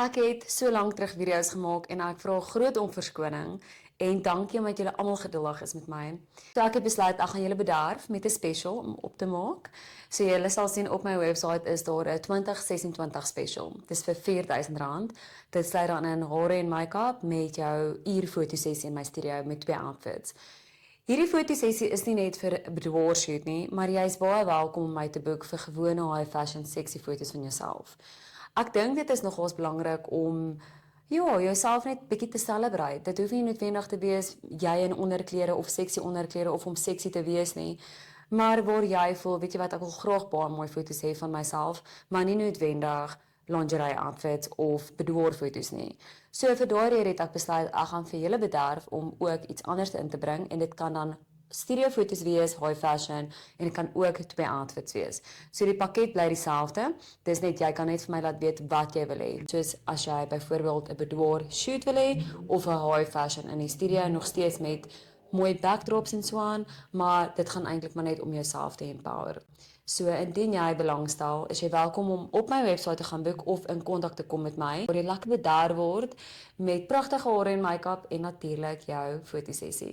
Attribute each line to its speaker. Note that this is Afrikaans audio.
Speaker 1: Ek het so lank terug video's gemaak en ek vra groot om verskoning en dankie omdat julle almal geduldig is met my. So ek het besluit ek gaan julle bederf met 'n special om op te maak. So julle sal sien op my webwerf is daar 'n 2026 special. Dis vir R4000. Dit sluit dan in hare en make-up met jou uur fotosessie in my studio met 2 outfits. Hierdie fotosessie is nie net vir 'n boudoir-shoot nie, maar jy is baie welkom om my te boek vir gewone high fashion sexy foto's van jouself. Ek dink dit is nogals belangrik om jouself net bietjie te celebrate. Dit hoef nie noodwendig te wees jy in onderklere of sexy onderklere of om sexy te wees nie. Maar waar jy voel, weet jy wat, ek wil graag baie mooi foto's hê van myself, maar nie noodwendig lingerie outfits of boudoir foto's nie. So vir daardie rede het ek besluit ek gaan vir julle bederf om ook iets anders in te bring en dit kan dan studio foto's wees, high fashion en dit kan ook 2 outfits wees. So die pakket bly dieselfde. Dis net jy kan net vir my laat weet wat jy wil hê. Soos as jy byvoorbeeld 'n boudoir shoot wil hê of 'n high fashion in die studio nog steeds met mooi backdrops en so aan, maar dit gaan eintlik maar net om jouself te empower. So indien jy belangstel, is jy welkom om op my webwerf te gaan boek of in kontak te kom met my, waar jy lekker bederf word met pragtige hare en make-up en natuurlik jou fotosessie.